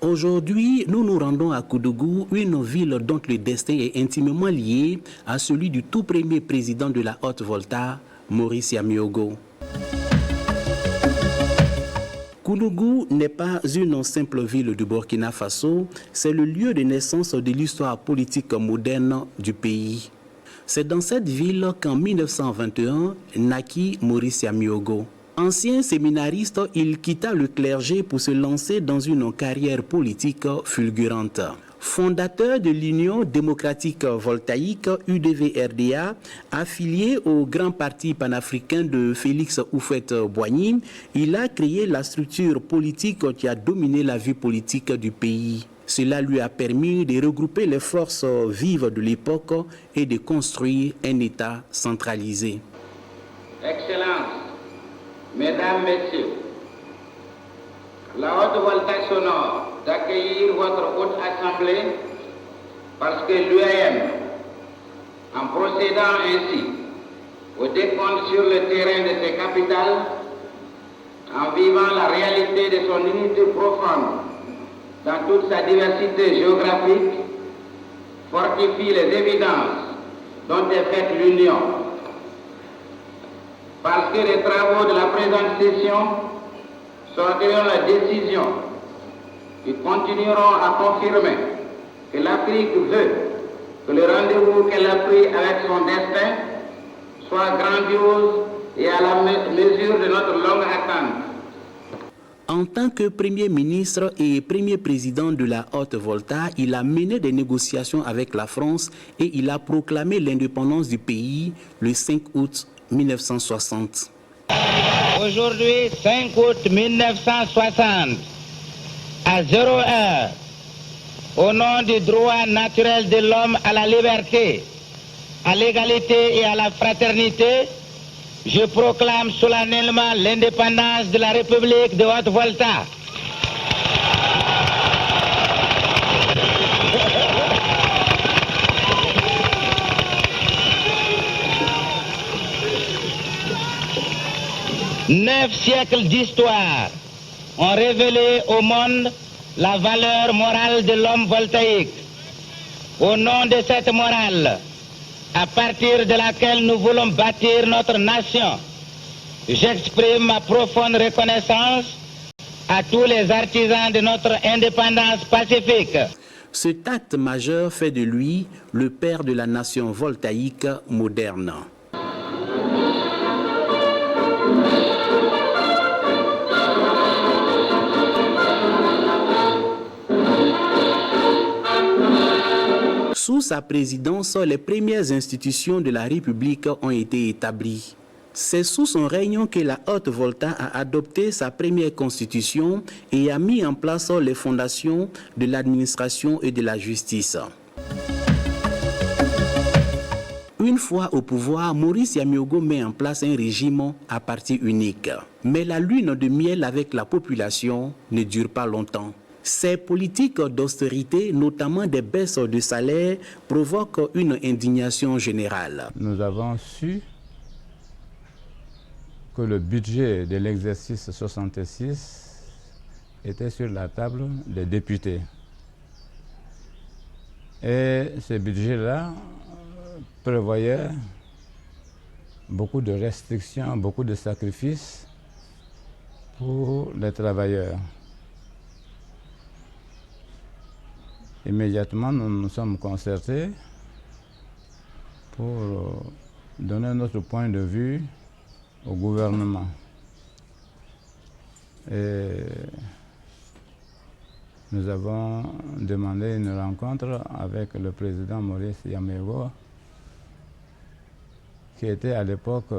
Aujourd'hui, nous nous rendons à Koudougou, une ville dont le destin est intimement lié à celui du tout premier président de la Haute-Volta, Maurice Yamiogo. Koudougou n'est pas une simple ville du Burkina Faso, c'est le lieu de naissance de l'histoire politique moderne du pays. C'est dans cette ville qu'en 1921 naquit Maurice Yamiogo. Ancien séminariste, il quitta le clergé pour se lancer dans une carrière politique fulgurante. Fondateur de l'Union démocratique voltaïque UDV-RDA, affilié au grand parti panafricain de Félix Houphouët-Boigny, il a créé la structure politique qui a dominé la vie politique du pays. Cela lui a permis de regrouper les forces vives de l'époque et de construire un État centralisé. Excellence, Mesdames, Messieurs, la Haute-Volta s'honore d'accueillir votre haute assemblée parce que l'UAM, en procédant ainsi au décompte sur le terrain de ses capitales, en vivant la réalité de son unité profonde dans toute sa diversité géographique, fortifie les évidences dont est faite l'Union. Parce que les travaux de la présente session sortiront la décision qui continueront à confirmer que l'Afrique veut que le rendez-vous qu'elle a pris avec son destin soit grandiose et à la mesure de notre longue attente. En tant que Premier ministre et Premier président de la Haute-Volta, il a mené des négociations avec la France et il a proclamé l'indépendance du pays le 5 août 1960. Aujourd'hui, 5 août 1960, à 0 heure, au nom du droit naturel de l'homme à la liberté, à l'égalité et à la fraternité, je proclame solennellement l'indépendance de la République de Haute-Volta. Neuf siècles d'histoire ont révélé au monde la valeur morale de l'homme voltaïque. Au nom de cette morale, à partir de laquelle nous voulons bâtir notre nation, j'exprime ma profonde reconnaissance à tous les artisans de notre indépendance pacifique. Cet acte majeur fait de lui le père de la nation voltaïque moderne. Sous sa présidence, les premières institutions de la République ont été établies. C'est sous son règne que la Haute-Volta a adopté sa première constitution et a mis en place les fondations de l'administration et de la justice. Une fois au pouvoir, Maurice Yamiogo met en place un régime à parti unique. Mais la lune de miel avec la population ne dure pas longtemps. Ces politiques d'austérité, notamment des baisses de salaire, provoquent une indignation générale. Nous avons su que le budget de l'exercice 66 était sur la table des députés. Et ce budget-là prévoyait beaucoup de restrictions, beaucoup de sacrifices pour les travailleurs. Immédiatement, nous nous sommes concertés pour donner notre point de vue au gouvernement. Et nous avons demandé une rencontre avec le président Maurice Yamiogo, qui était à l'époque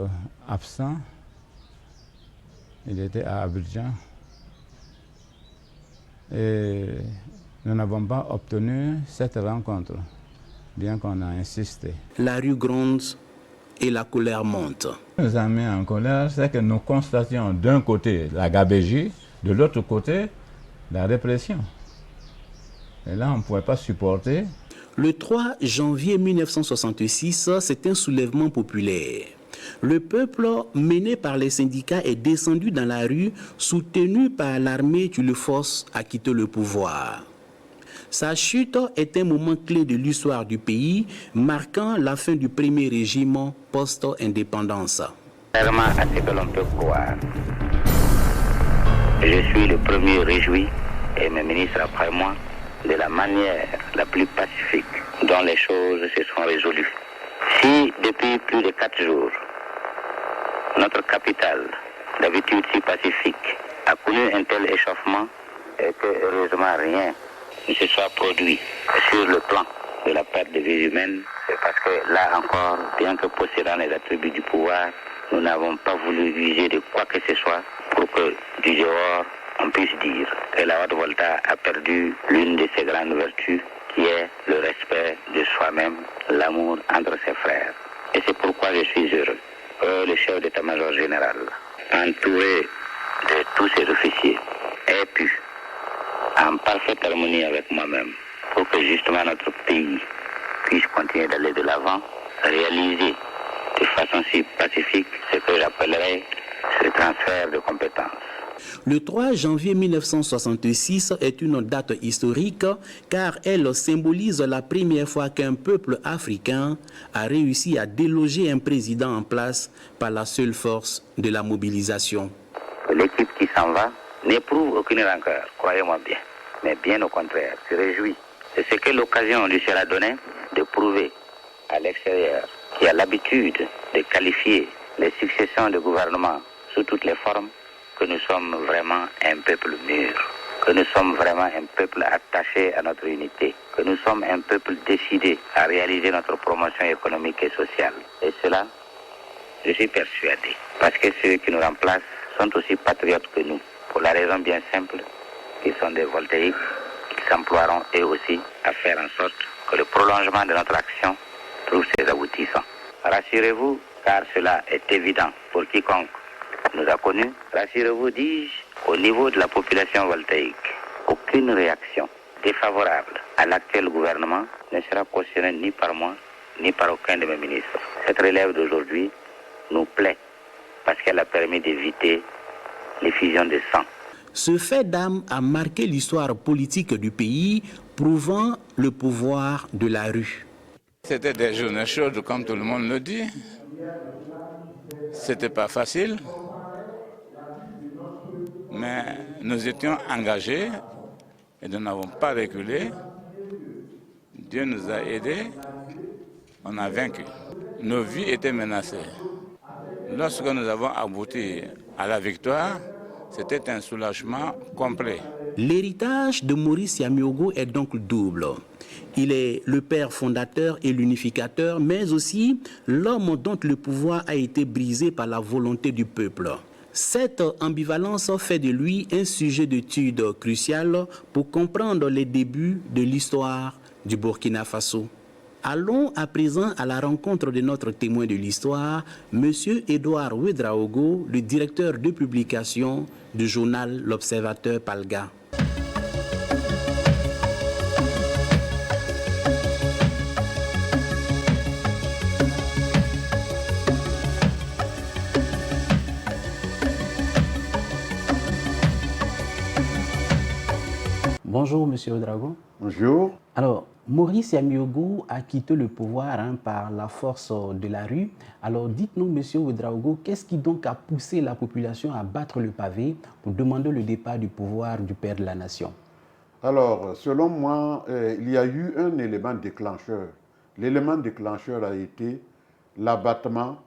absent. Il était à Abidjan. Et nous n'avons pas obtenu cette rencontre, bien qu'on a insisté. La rue gronde et la colère monte. Ce qui nous a mis en colère, c'est que nous constations d'un côté la gabégie, de l'autre côté la répression. Et là, on ne pouvait pas supporter. Le 3 janvier 1966, c'est un soulèvement populaire. Le peuple, mené par les syndicats, est descendu dans la rue, soutenu par l'armée qui le force à quitter le pouvoir. Sa chute est un moment clé de l'histoire du pays, marquant la fin du premier régime post-indépendance. Contrairement à ce que l'on peut croire, je suis le premier réjoui, et mes ministres après moi, de la manière la plus pacifique dont les choses se sont résolues. Si depuis plus de 4 jours, notre capitale, d'habitude si pacifique, a connu un tel échauffement et que heureusement rien ne se soit produit sur le plan de la perte de vies humaines, c'est parce que là encore, bien que possédant les attributs du pouvoir, nous n'avons pas voulu user de quoi que ce soit pour que du dehors on puisse dire que la Haute-Volta a perdu l'une de ses grandes vertus qui est le respect de soi-même, l'amour entre ses frères. Et c'est pourquoi je suis heureux que le chef d'état-major général, entouré de tous ses officiers, ait pu, en parfaite harmonie avec moi-même, pour que justement notre pays puisse continuer d'aller de l'avant, réaliser de façon si pacifique ce que j'appellerais ce transfert de compétences. Le 3 janvier 1966 est une date historique car elle symbolise la première fois qu'un peuple africain a réussi à déloger un président en place par la seule force de la mobilisation. L'équipe qui s'en va n'éprouve aucune rancœur, croyez-moi bien, mais bien au contraire, se réjouit. C'est ce que l'occasion lui sera donnée de prouver à l'extérieur, qui a l'habitude de qualifier les successions de gouvernements sous toutes les formes, que nous sommes vraiment un peuple mûr, que nous sommes vraiment un peuple attaché à notre unité, que nous sommes un peuple décidé à réaliser notre promotion économique et sociale. Et cela, je suis persuadé, parce que ceux qui nous remplacent sont aussi patriotes que nous, pour la raison bien simple qu'ils sont des voltaïques, qu'ils s'emploieront eux aussi à faire en sorte que le prolongement de notre action trouve ses aboutissants. Rassurez-vous, car cela est évident pour quiconque nous a connus. Rassurez-vous, dis-je, au niveau de la population voltaïque, aucune réaction défavorable à l'actuel gouvernement ne sera cautionnée ni par moi, ni par aucun de mes ministres. Cette relève d'aujourd'hui nous plaît parce qu'elle a permis d'éviter l'effusion de sang. Ce fait d'armes a marqué l'histoire politique du pays, prouvant le pouvoir de la rue. C'était des journées chaudes, comme tout le monde le dit. C'était pas facile, mais nous étions engagés et nous n'avons pas reculé. Dieu nous a aidés, on a vaincu. Nos vies étaient menacées. Lorsque nous avons abouti à la victoire, c'était un soulagement complet. L'héritage de Maurice Yamiogo est donc double. Il est le père fondateur et l'unificateur, mais aussi l'homme dont le pouvoir a été brisé par la volonté du peuple. Cette ambivalence fait de lui un sujet d'étude crucial pour comprendre les débuts de l'histoire du Burkina Faso. Allons à présent à la rencontre de notre témoin de l'histoire, M. Edouard Ouedraogo, le directeur de publication du journal L'Observateur Palga. Bonjour, M. Ouedraogo. Bonjour. Alors, Maurice Yamiogo a quitté le pouvoir par la force de la rue. Alors, dites-nous, M. Ouedraogo, qu'est-ce qui donc a poussé la population à battre le pavé pour demander le départ du pouvoir du père de la nation? Alors, selon moi, il y a eu un élément déclencheur. L'élément déclencheur a été l'abattement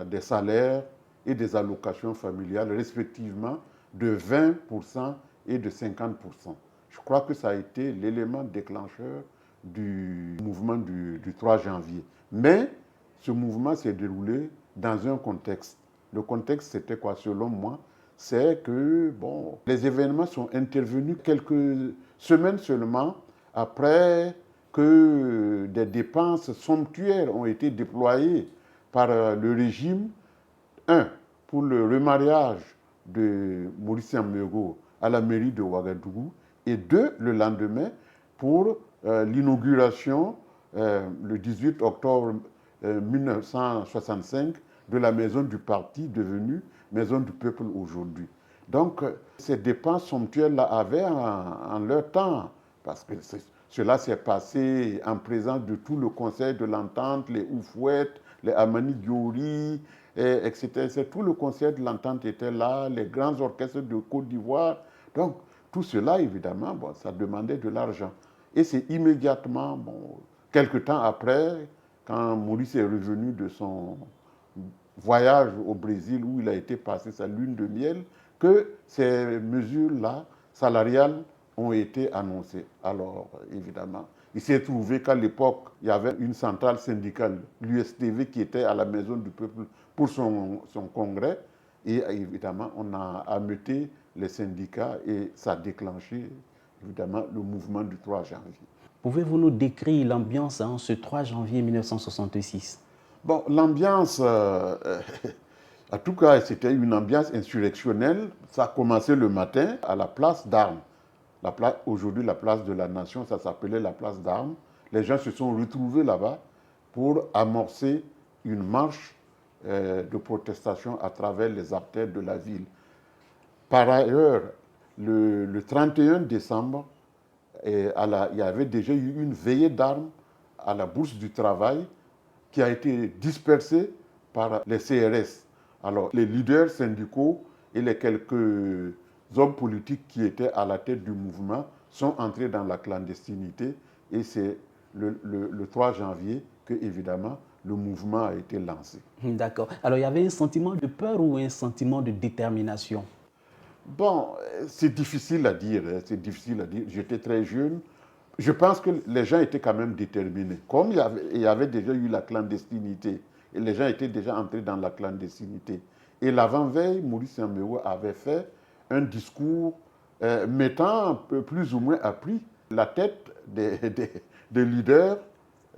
des salaires et des allocations familiales, respectivement de 20% et de 50%. Je crois que ça a été l'élément déclencheur du mouvement du 3 janvier. Mais ce mouvement s'est déroulé dans un contexte. Le contexte, c'était quoi, selon moi? C'est que les événements sont intervenus quelques semaines seulement après que des dépenses somptuaires ont été déployées par le régime. Un, pour le remariage de Maurice Yamiogo à la mairie de Ouagadougou, et deux, le lendemain, pour l'inauguration, le 18 octobre 1965, de la maison du parti devenue maison du peuple aujourd'hui. Donc, ces dépenses somptuaires-là avaient en leur temps, parce que cela s'est passé en présence de tout le conseil de l'entente, les Oufouettes, les Amani Diori, etc. Tout le conseil de l'entente était là, les grands orchestres de Côte d'Ivoire. Donc, tout cela, évidemment, bon, ça demandait de l'argent. Et c'est immédiatement, bon, quelques temps après, quand Maurice est revenu de son voyage au Brésil où il a été passé sa lune de miel, que ces mesures-là, salariales, ont été annoncées. Alors, évidemment, il s'est trouvé qu'à l'époque, il y avait une centrale syndicale, l'USTV, qui était à la Maison du Peuple pour son congrès. Et évidemment, on a ameuté les syndicats et ça a déclenché, évidemment, le mouvement du 3 janvier. Pouvez-vous nous décrire l'ambiance ce 3 janvier 1966? Bon, l'ambiance, en tout cas, c'était une ambiance insurrectionnelle. Ça a commencé le matin à la place d'Armes. Aujourd'hui, la place de la Nation, ça s'appelait la place d'Armes. Les gens se sont retrouvés là-bas pour amorcer une marche de protestation à travers les artères de la ville. Par ailleurs, le 31 décembre, il y avait déjà eu une veillée d'armes à la Bourse du Travail qui a été dispersée par les CRS. Alors, les leaders syndicaux et les quelques hommes politiques qui étaient à la tête du mouvement sont entrés dans la clandestinité et c'est le 3 janvier que, évidemment, le mouvement a été lancé. D'accord. Alors, il y avait un sentiment de peur ou un sentiment de détermination? Bon, c'est difficile à dire, c'est difficile à dire. J'étais très jeune. Je pense que les gens étaient quand même déterminés. Comme il y avait déjà eu la clandestinité, et les gens étaient déjà entrés dans la clandestinité. Et l'avant-veille, Maurice Yambewa avait fait un discours mettant plus ou moins à prix la tête des leaders.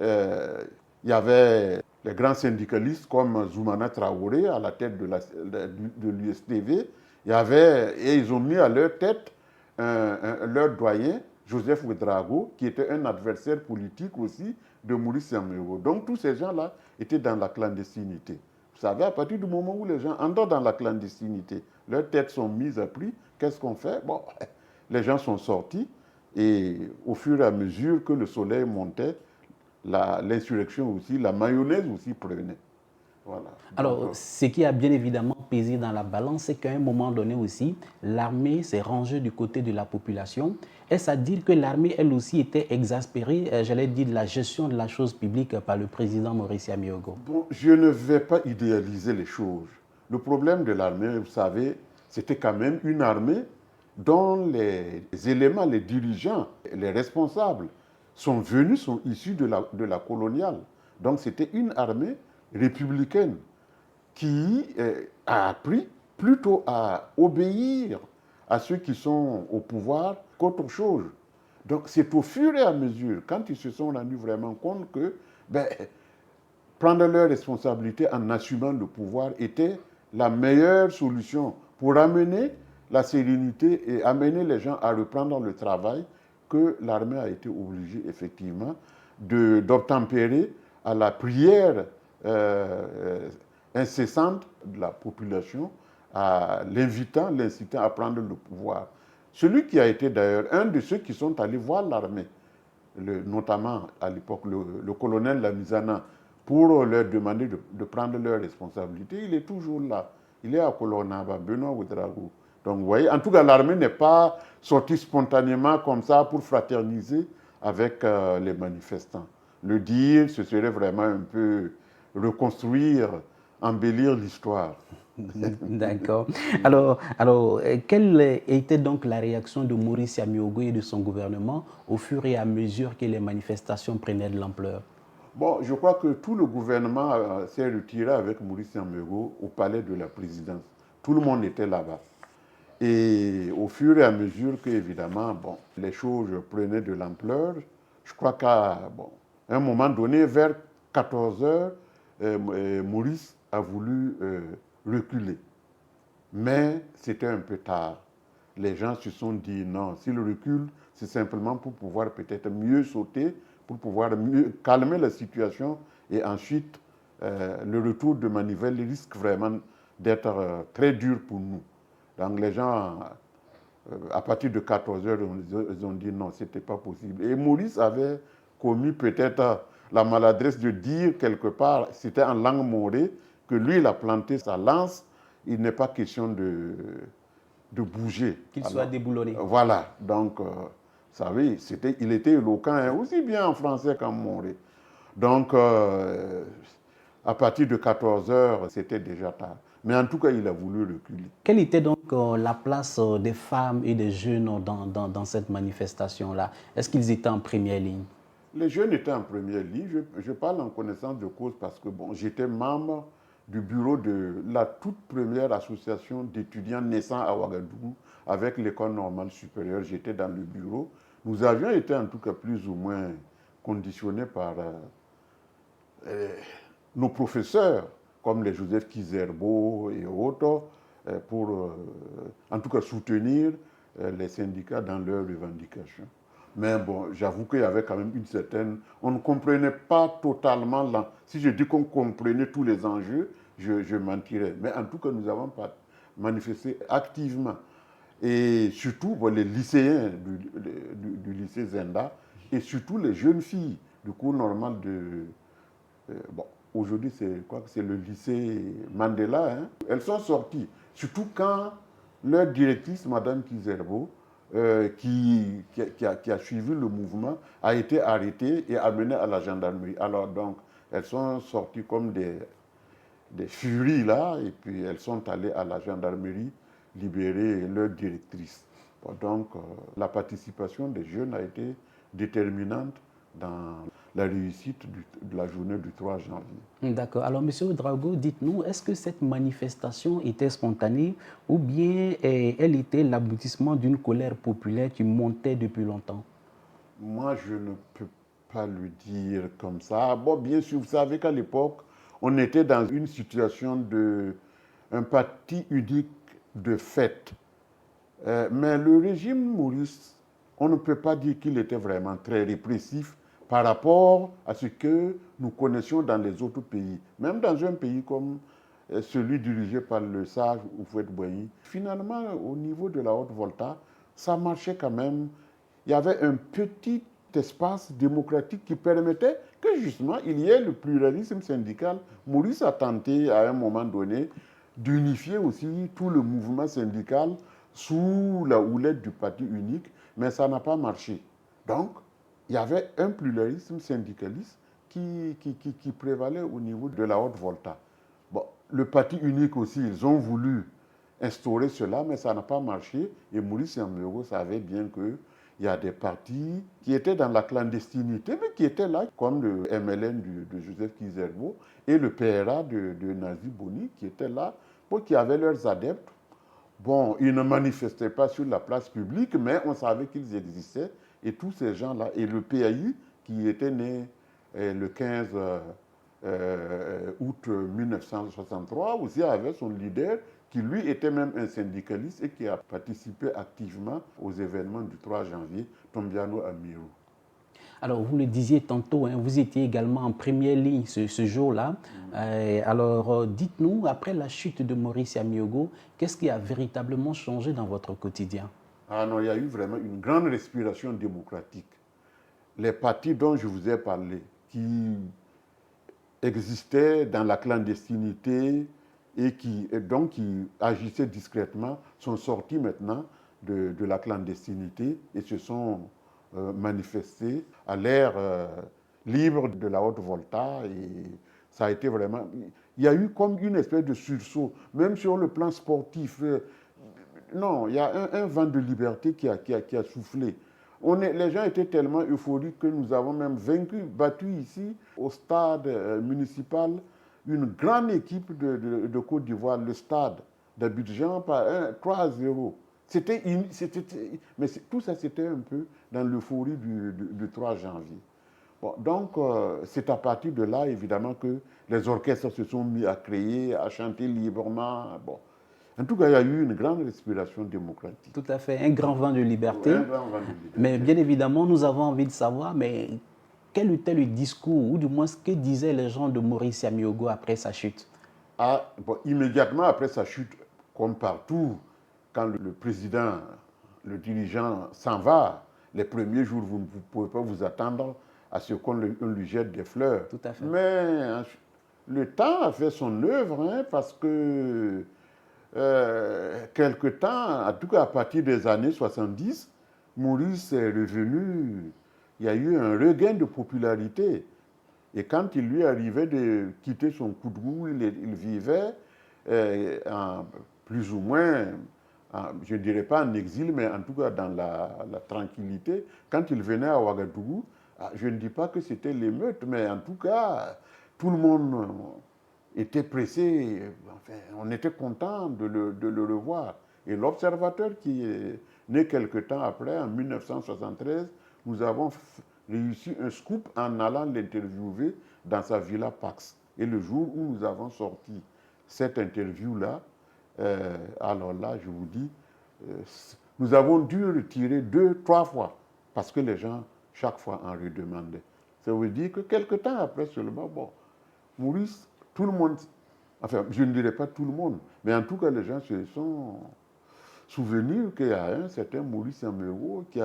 Il y avait les grands syndicalistes comme Zoumana Traoré à la tête de l'USTV. Et ils ont mis à leur tête leur doyen, Joseph Ouedraogo, qui était un adversaire politique aussi de Maurice Yambewa. Donc tous ces gens-là étaient dans la clandestinité. Vous savez, à partir du moment où les gens entrent dans la clandestinité, leurs têtes sont mises à prix, qu'est-ce qu'on fait? Bon, les gens sont sortis et au fur et à mesure que le soleil montait, l'insurrection aussi, la mayonnaise aussi prenait. Voilà. Alors, ce qui a bien évidemment pesé dans la balance, c'est qu'à un moment donné aussi, l'armée s'est rangée du côté de la population. Est-ce à dire que l'armée, elle aussi, était exaspérée, j'allais dire, de la gestion de la chose publique par le président Maurice Yambewa? Bon, je ne vais pas idéaliser les choses. Le problème de l'armée, vous savez, c'était quand même une armée dont les éléments, les dirigeants, les responsables sont issus de la coloniale. Donc c'était une armée républicaine qui a appris plutôt à obéir à ceux qui sont au pouvoir qu'autre chose. Donc c'est au fur et à mesure, quand ils se sont rendus vraiment compte que prendre leurs responsabilités en assumant le pouvoir était la meilleure solution pour amener la sérénité et amener les gens à reprendre le travail, que l'armée a été obligée effectivement d'obtempérer à la prière incessante de la population, l'incitant à prendre le pouvoir. Celui qui a été d'ailleurs un de ceux qui sont allés voir l'armée, notamment à l'époque le colonel Lamizana, pour leur demander de prendre leurs responsabilités, il est toujours là. Il est à Kolonaba, Benoît Ouedraogo. Donc, vous voyez, en tout cas, l'armée n'est pas sortie spontanément comme ça pour fraterniser avec les manifestants. Le dire, ce serait vraiment un peu reconstruire, embellir l'histoire. D'accord. Alors, quelle était donc la réaction de Maurice Yambewa et de son gouvernement au fur et à mesure que les manifestations prenaient de l'ampleur? Bon, je crois que tout le gouvernement s'est retiré avec Maurice Yambewa au palais de la présidence. Tout le monde était là-bas. Et au fur et à mesure que, évidemment, les choses prenaient de l'ampleur, je crois qu'à un moment donné, vers 14 heures, Maurice a voulu reculer. Mais c'était un peu tard. Les gens se sont dit non, s'il recule, c'est simplement pour pouvoir peut-être mieux sauter, pour pouvoir mieux calmer la situation et ensuite le retour de Manivelle risque vraiment d'être très dur pour nous. Donc les gens, à partir de 14 heures, ils ont dit non, ce n'était pas possible. Et Maurice avait commis peut-être la maladresse de dire quelque part, c'était en langue morée, que lui, il a planté sa lance, il n'est pas question de bouger. Qu'il soit déboulonné. Voilà, donc, vous savez, il était éloquent, hein, aussi bien en français qu'en morée. Donc, à partir de 14 heures, c'était déjà tard. Mais en tout cas, il a voulu reculer. Quelle était donc la place des femmes et des jeunes dans cette manifestation-là? Est-ce qu'ils étaient en première ligne? Les jeunes étaient en première ligne. Je parle en connaissance de cause parce que bon, j'étais membre du bureau de la toute première association d'étudiants naissants à Ouagadougou avec l'école normale supérieure. J'étais dans le bureau. Nous avions été en tout cas plus ou moins conditionnés par nos professeurs, comme les Joseph Kizerbo et autres, pour en tout cas soutenir les syndicats dans leurs revendications. Mais bon, j'avoue qu'il y avait quand même une certaine... On ne comprenait pas totalement... Si je dis qu'on comprenait tous les enjeux, je mentirais. Mais en tout cas, nous avons manifesté activement. Et surtout, bon, les lycéens du lycée Zenda et surtout les jeunes filles du cours normal de... bon, aujourd'hui, c'est le lycée Mandela. Hein. Elles sont sorties. Surtout quand leur directrice, Mme Kizerbo, qui a suivi le mouvement, a été arrêtée et amenée à la gendarmerie. Alors donc, elles sont sorties comme des furies là, et puis elles sont allées à la gendarmerie libérer leur directrice. Bon, donc, la participation des jeunes a été déterminante dans la réussite de la journée du 3 janvier. D'accord. Alors, M. Ouedraogo, dites-nous, est-ce que cette manifestation était spontanée ou bien elle était l'aboutissement d'une colère populaire qui montait depuis longtemps? Moi, je ne peux pas le dire comme ça. Bon, bien sûr, vous savez qu'à l'époque, on était dans une situation un parti unique de fait. Mais le régime Maurice, on ne peut pas dire qu'il était vraiment très répressif par rapport à ce que nous connaissions dans les autres pays. Même dans un pays comme celui dirigé par le sage Houphouët-Boigny, finalement, au niveau de la Haute-Volta, ça marchait quand même. Il y avait un petit espace démocratique qui permettait que justement il y ait le pluralisme syndical. Maurice a tenté à un moment donné d'unifier aussi tout le mouvement syndical sous la houlette du parti unique, mais ça n'a pas marché. Donc, il y avait un pluralisme syndicaliste qui prévalait au niveau de la Haute-Volta. Bon, le parti unique aussi, ils ont voulu instaurer cela, mais ça n'a pas marché. Et Maurice Yambégo savait bien qu'il y a des partis qui étaient dans la clandestinité, mais qui étaient là, comme le MLN de Joseph Kizerbo et le PRA de Nazi Boni, qui étaient là, qui avaient leurs adeptes. Bon, ils ne manifestaient pas sur la place publique, mais on savait qu'ils existaient. Et tous ces gens-là, et le PAI, qui était né le 15 août 1963, aussi avait son leader, qui lui était même un syndicaliste et qui a participé activement aux événements du 3 janvier, Tombiano Amirou. Alors, vous le disiez tantôt, hein, vous étiez également en première ligne ce jour-là. Alors, dites-nous, après la chute de Maurice Yamiogo, qu'est-ce qui a véritablement changé dans votre quotidien? Ah non, il y a eu vraiment une grande respiration démocratique. Les partis dont je vous ai parlé, qui existaient dans la clandestinité et qui agissaient discrètement, sont sortis maintenant de la clandestinité et se sont manifestés à l'ère libre de la Haute-Volta. Et ça a été vraiment... Il y a eu comme une espèce de sursaut, même sur le plan sportif. Non, il y a un vent de liberté qui a soufflé. Les gens étaient tellement euphoriques que nous avons même battu ici, au stade municipal, une grande équipe de Côte d'Ivoire, le stade d'Abidjan, par 3-0. Mais tout ça, c'était un peu dans l'euphorie du 3 janvier. Bon, donc, c'est à partir de là, évidemment, que les orchestres se sont mis à créer, à chanter librement. Bon. En tout cas, il y a eu une grande respiration démocratique. Tout à fait, un grand vent de liberté. Un grand vent de liberté. Mais bien évidemment, nous avons envie de savoir, mais quel était le discours, ou du moins ce que disaient les gens de Maurice Yamiogo après sa chute? Immédiatement après sa chute, comme partout, quand le président, le dirigeant s'en va, les premiers jours, vous ne pouvez pas vous attendre à ce qu'on lui jette des fleurs. Tout à fait. Mais le temps a fait son œuvre, hein, parce que quelque temps, en tout cas à partir des années 70, Maurice est revenu, il y a eu un regain de popularité. Et quand il lui arrivait de quitter son Koudrou, il vivait plus ou moins, je ne dirais pas en exil, mais en tout cas dans la tranquillité. Quand il venait à Ouagadougou, je ne dis pas que c'était l'émeute, mais en tout cas, tout le monde était pressé, enfin, on était content de le revoir. Et l'Observateur, qui est né quelque temps après, en 1973, nous avons réussi un scoop en allant l'interviewer dans sa villa Pax. Et le jour où nous avons sorti cette interview-là, alors là, je vous dis, nous avons dû retirer 2, 3 fois, parce que les gens, chaque fois, en redemandaient. Ça veut dire que quelque temps après seulement, bon, Maurice, tout le monde, enfin, je ne dirais pas tout le monde, mais en tout cas, les gens se sont souvenus qu'il y a un certain Maurice Yamiogo qui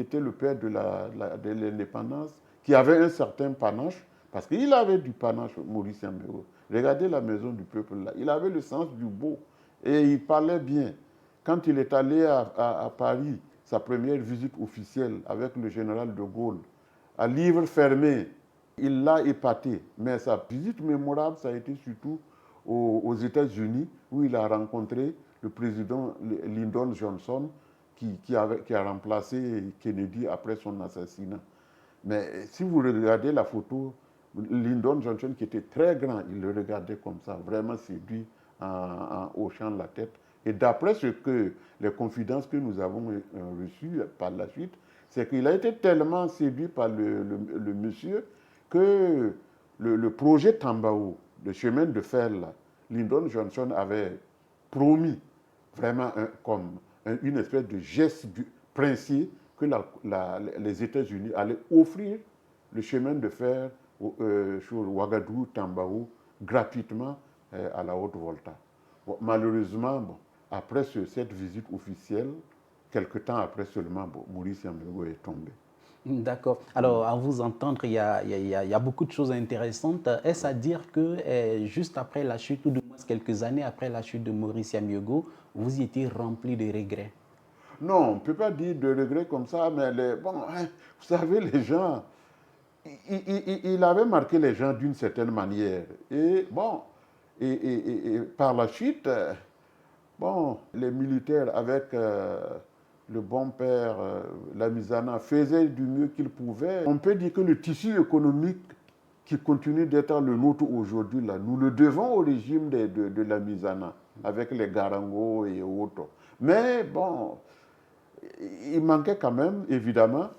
était le père de l'indépendance, qui avait un certain panache, parce qu'il avait du panache, Maurice Yamiogo. Regardez la maison du peuple là, il avait le sens du beau, et il parlait bien. Quand il est allé à Paris, sa première visite officielle avec le général de Gaulle, à livre fermé, il l'a épaté. Mais sa visite mémorable, ça a été surtout aux États-Unis, où il a rencontré le président Lyndon Johnson, qui a remplacé Kennedy après son assassinat. Mais si vous regardez la photo, Lyndon Johnson, qui était très grand, il le regardait comme ça, vraiment séduit, en hochant la tête. Et d'après les confidences que nous avons reçues par la suite, c'est qu'il a été tellement séduit par le monsieur que le projet Tambao, le chemin de fer là, Lyndon Johnson avait promis vraiment comme une espèce de geste princier que les États-Unis allaient offrir le chemin de fer sur Ouagadougou-Tambao gratuitement à la Haute-Volta. Bon, malheureusement, bon, après cette visite officielle, quelque temps après seulement, bon, Maurice Yamiogo est tombé. D'accord. Alors, à vous entendre, il y a beaucoup de choses intéressantes. Est-ce à dire que juste après la chute, ou de moins quelques années après la chute de Maurice Yamiogo, vous y étiez rempli de regrets? Non, on ne peut pas dire de regrets comme ça, mais bon, vous savez, les gens, il avait marqué les gens d'une certaine manière. Et bon, et par la suite, bon, les militaires avec le bon père, Lamizana, faisaient du mieux qu'ils pouvaient. On peut dire que le tissu économique qui continue d'être le nôtre aujourd'hui, là, nous le devons au régime de Lamizana, avec les Garango et autres. Mais bon, il manquait quand même, évidemment,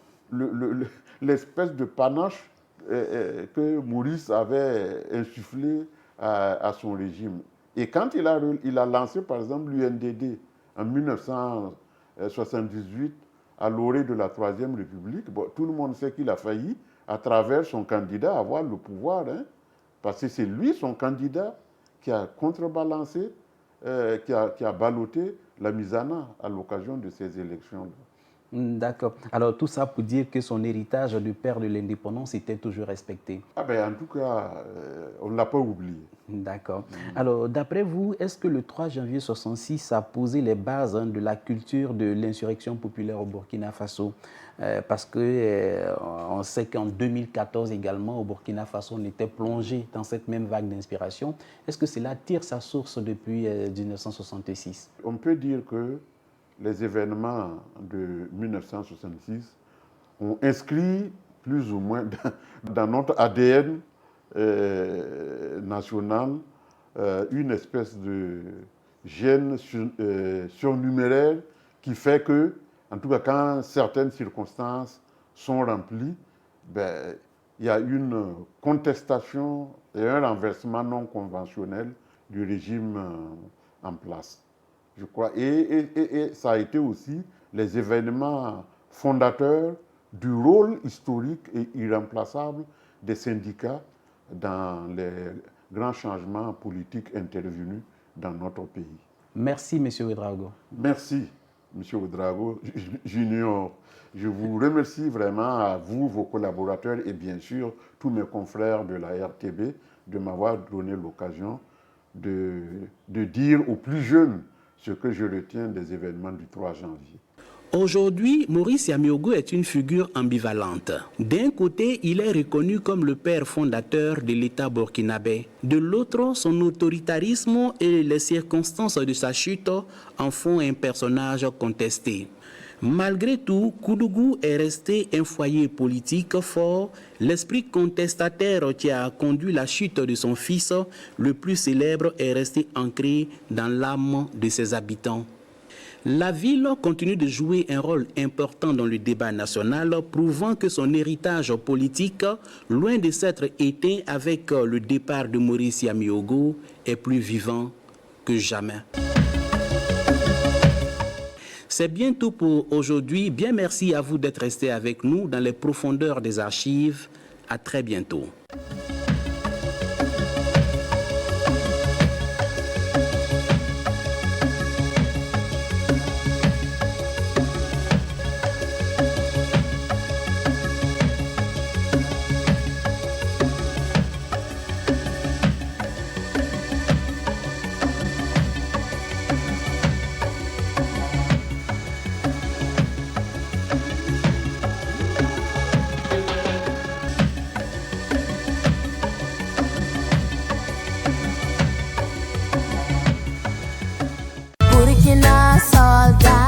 l'espèce de panache que Maurice avait insufflé à son régime. Et quand il a lancé, par exemple, l'UNDD en 1978, à l'orée de la Troisième République, bon, tout le monde sait qu'il a failli, à travers son candidat, avoir le pouvoir, hein, parce que c'est lui, son candidat, qui a contrebalancé, qui a ballotté Lamizana à l'occasion de ces élections-là. D'accord. Alors, tout ça pour dire que son héritage du père de l'indépendance était toujours respecté. Ah ben, en tout cas, on ne l'a pas oublié. D'accord. Alors, d'après vous, est-ce que le 3 janvier 1966 a posé les bases de la culture de l'insurrection populaire au Burkina Faso? Parce qu'on sait qu'en 2014 également, au Burkina Faso, on était plongé dans cette même vague d'inspiration. Est-ce que cela tire sa source depuis 1966? On peut dire que les événements de 1966 ont inscrit plus ou moins dans notre ADN national une espèce de gène surnuméraire qui fait que, en tout cas, quand certaines circonstances sont remplies, ben, il y a une contestation et un renversement non conventionnel du régime en place, je crois. Et ça a été aussi les événements fondateurs du rôle historique et irremplaçable des syndicats dans les grands changements politiques intervenus dans notre pays. Merci, M. Ouédraogo. Merci, M. Ouédraogo Junior. Je vous remercie vraiment à vous, vos collaborateurs et bien sûr tous mes confrères de la RTB de m'avoir donné l'occasion de dire aux plus jeunes ce que je retiens des événements du 3 janvier. Aujourd'hui, Maurice Yamiogo est une figure ambivalente. D'un côté, il est reconnu comme le père fondateur de l'État burkinabé. De l'autre, son autoritarisme et les circonstances de sa chute en font un personnage contesté. Malgré tout, Koudougou est resté un foyer politique fort. L'esprit contestataire qui a conduit la chute de son fils, le plus célèbre, est resté ancré dans l'âme de ses habitants. La ville continue de jouer un rôle important dans le débat national, prouvant que son héritage politique, loin de s'être éteint avec le départ de Maurice Yamiogo, est plus vivant que jamais. C'est bien tout pour aujourd'hui. Bien merci à vous d'être restés avec nous dans les profondeurs des archives. À très bientôt.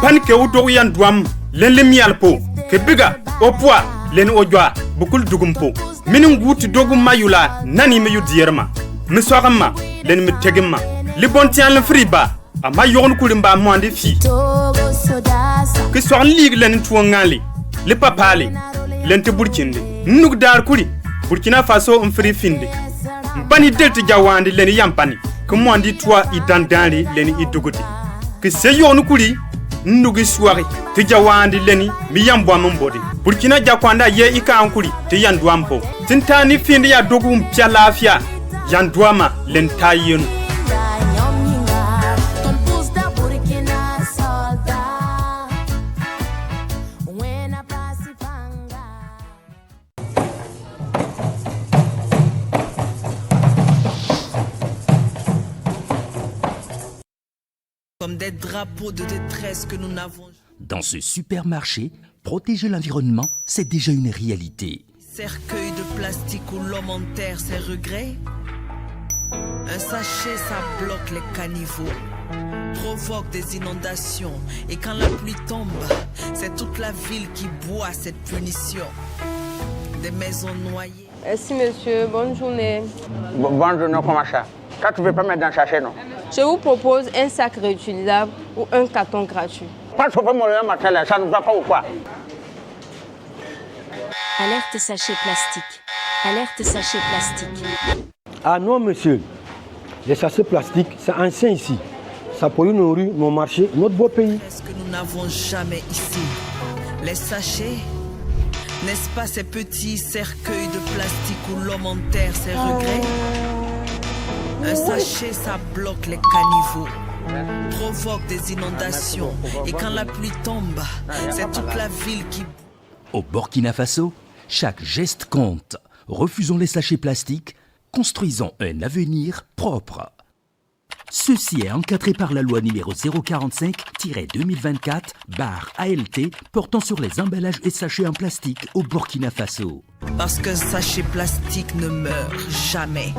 Pan ke o dogu yan duam len le mial po ke biga o poa len o jwa bukul dugum po minin guti dogu mayula nani me yudierma mi sogama len mi tegima li bontian le friba ama yogon kulimba mwande fi ke so lig len tuongali le papali len te burkinde nuk dar kuri Burkina Faso mfri finde bani delta jawandi len yampani ke mwandi toi idandali len iduguti ke se yogon kuri nugi suwari ti jawandi leni mi yambwa mbodi Burkina jakwanda ye ika ankuri ti yandwampo tintani finde ya dogu mpya lafia yandwama lentayenu Comme des drapeaux de détresse que nous n'avons. Dans ce supermarché, protéger l'environnement, c'est déjà une réalité. Cercueil de plastique où l'homme enterre ses regrets. Un sachet, ça bloque les caniveaux, provoque des inondations. Et quand la pluie tombe, c'est toute la ville qui boit cette punition. Des maisons noyées. Merci monsieur, bonne journée. Bonne journée, comment ça? Toi, tu ne veux pas mettre dans le sachet, non? Je vous propose un sac réutilisable ou un carton gratuit. Pas de problème, ça ne va pas ou quoi? Alerte sachet plastique. Alerte sachet plastique. Ah non, monsieur. Les sachets plastiques, c'est ancien ici. Ça pollue nos rues, nos marchés, notre beau pays. Est-ce que nous n'avons jamais ici? Les sachets, n'est-ce pas ces petits cercueils de plastique où l'homme enterre ses regrets? Un sachet, ça bloque les caniveaux, provoque des inondations. Et quand la pluie tombe, c'est toute la ville qui... Au Burkina Faso, chaque geste compte. Refusons les sachets plastiques, construisons un avenir propre. Ceci est encadré par la loi numéro 045-2024/ALT portant sur les emballages et sachets en plastique au Burkina Faso. Parce qu'un sachet plastique ne meurt jamais.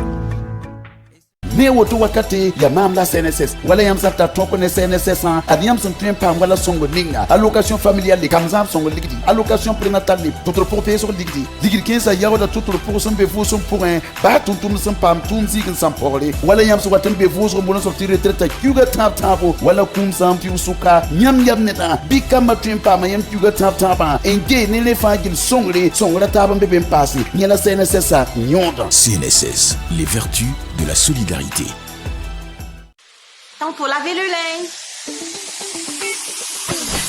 ne woto wakati ya mamla CNSS wala yam sabta toko ne CNSS adiyam sun tren pam wala songo ninga allocation familiale kamzam songo ligidi allocation prénatale tout pour payer sur ligidi ligidi 15 ya wala tout pour son be fo pour un ba tuntum son pam tunzi kin sam porle wala yam so watam be fo so bon sortir retraite kuga tap tapo wala kum sam ti usuka nyam yam neta bikama tren pam yam kuga tap tapa enge ne le fagil songla tapa be ben passé nyala CNSS nyonda. CNSS, les vertus de la solidarité. Temps pour laver le linge.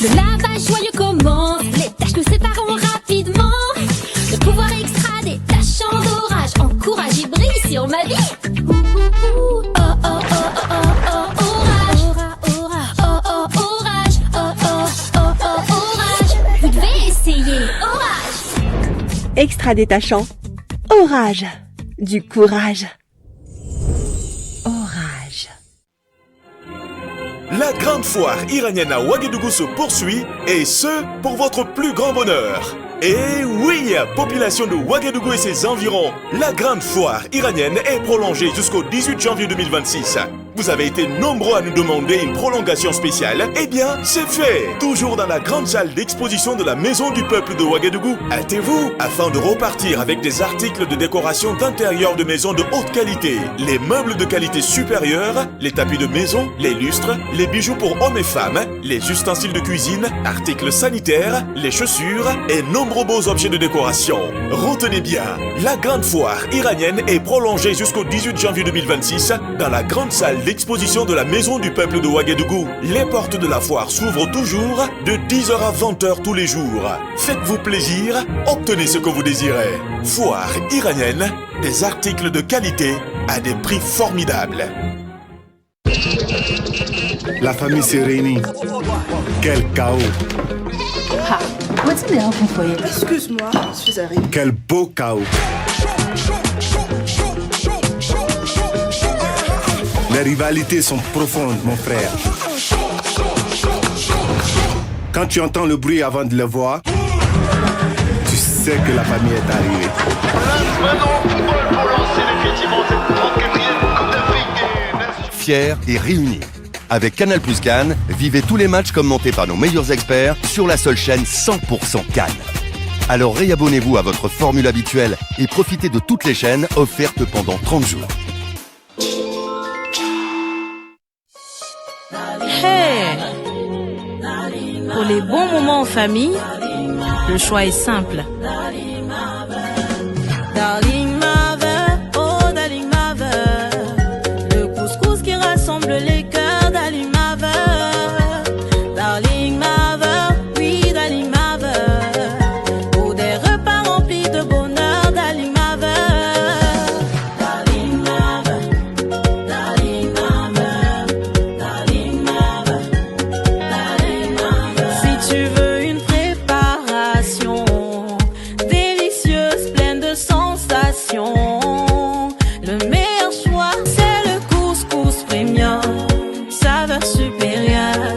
Le lavage joyeux commence, les tâches nous séparons rapidement. extra détachant. Orage, du courage. Orage. La grande foire iranienne à Ouagadougou se poursuit, et ce, pour votre plus grand bonheur. Et oui, population de Ouagadougou et ses environs, la grande foire iranienne est prolongée jusqu'au 18 janvier 2026. Vous avez été nombreux à nous demander une prolongation spéciale. Eh bien, c'est fait! Toujours dans la grande salle d'exposition de la Maison du Peuple de Ouagadougou. Hâtez-vous afin de repartir avec des articles de décoration d'intérieur de maison de haute qualité, les meubles de qualité supérieure, les tapis de maison, les lustres, les bijoux pour hommes et femmes, les ustensiles de cuisine, articles sanitaires, les chaussures et nombreux beaux objets de décoration. Retenez bien, la grande foire iranienne est prolongée jusqu'au 18 janvier 2026 dans la grande salle d'exposition de la Maison du Peuple de Ouagadougou. Les portes de la foire s'ouvrent toujours de 10h à 20h tous les jours. Faites-vous plaisir, obtenez ce que vous désirez. Foire iranienne, des articles de qualité à des prix formidables. La famille s'est réunie. Quel chaos. Excuse-moi, je suis arrivée. Quel beau chaos. Les rivalités sont profondes, mon frère. Quand tu entends le bruit avant de le voir, tu sais que la famille est arrivée. Fiers et réunis. Avec Canal Plus Cannes, vivez tous les matchs commentés par nos meilleurs experts sur la seule chaîne 100% Cannes. Alors réabonnez-vous à votre formule habituelle et profitez de toutes les chaînes offertes pendant 30 jours. Hey! Pour les bons moments en famille, le choix est simple. Darling Mother, oh Darling Mother, le couscous qui rassemble les cœurs, Darling Mother. Darling Mother, oui Darling Mother, pour des repas remplis de bonheur, Darling Mother. Darling Mother, Darling Mother, Darling Mother, Darling Mother. Si tu veux une préparation délicieuse, pleine de sensations, le meilleur choix c'est le couscous premium, saveur supérieure,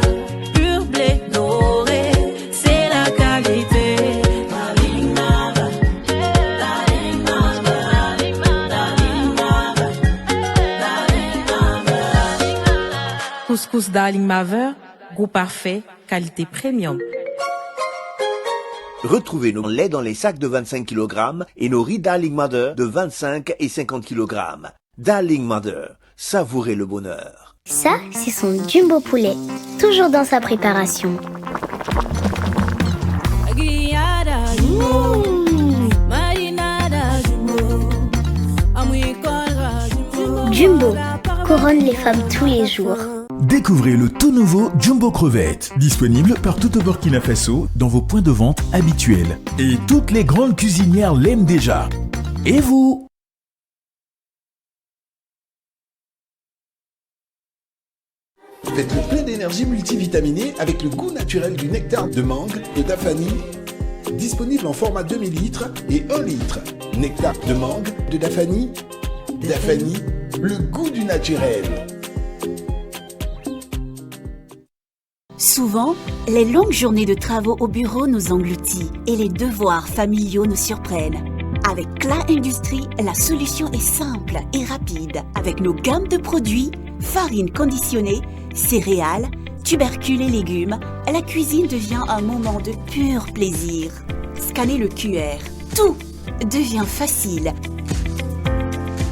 pur blé doré, c'est la qualité. Darling Mother, Darling Mother, Darling Mother, Darling Mother. Couscous Darling Mother, goût parfait, qualité premium. Retrouvez nos laits dans les sacs de 25 kg et nos riz Darling Mother de 25 et 50 kg. Darling Mother, savourez le bonheur. Ça, c'est son jumbo poulet, toujours dans sa préparation. Jumbo couronne les femmes tous les jours. Découvrez le tout nouveau Jumbo Crevette, disponible partout au Burkina Faso dans vos points de vente habituels. Et toutes les grandes cuisinières l'aiment déjà. Et vous? Faites le plein d'énergie multivitaminée avec le goût naturel du nectar de mangue de Dafani, disponible en format demi-litre et 1 litre. Nectar de mangue de Dafani, Dafani, le goût du naturel. Souvent, les longues journées de travaux au bureau nous engloutissent et les devoirs familiaux nous surprennent. Avec Cla Industrie, la solution est simple et rapide. Avec nos gammes de produits, farine conditionnée, céréales, tubercules et légumes, la cuisine devient un moment de pur plaisir. Scannez le QR, tout devient facile.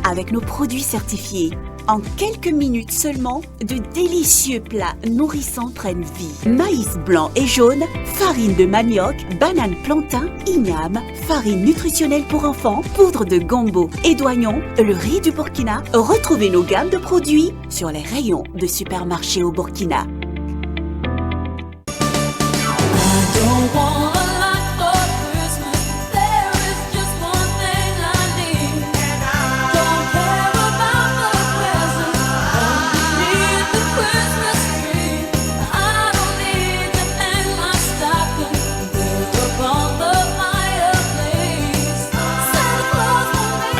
Avec nos produits certifiés, en quelques minutes seulement, de délicieux plats nourrissants prennent vie. Maïs blanc et jaune, farine de manioc, banane plantain, igname, farine nutritionnelle pour enfants, poudre de gombo et d'oignon, le riz du Burkina. Retrouvez nos gammes de produits sur les rayons de supermarchés au Burkina.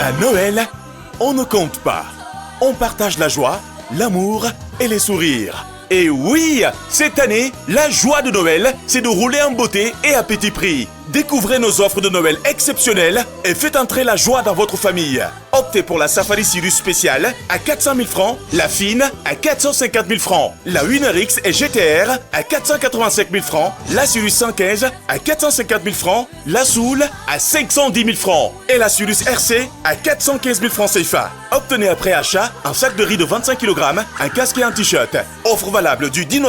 À Noël, on ne compte pas. On partage la joie, l'amour et les sourires. Et oui, cette année, la joie de Noël, c'est de rouler en beauté et à petit prix. Découvrez nos offres de Noël exceptionnelles et faites entrer la joie dans votre famille. Optez pour la Safari Sirius spéciale à 400 000 francs, la Fine à 450 000 francs, la Winner X et GTR à 485 000 francs, la Sirius 115 à 450 000 francs, la Soul à 510 000 francs et la Sirius RC à 415 000 francs CFA. Obtenez après achat un sac de riz de 25 kg, un casque et un t-shirt. Offre valable du 10 novembre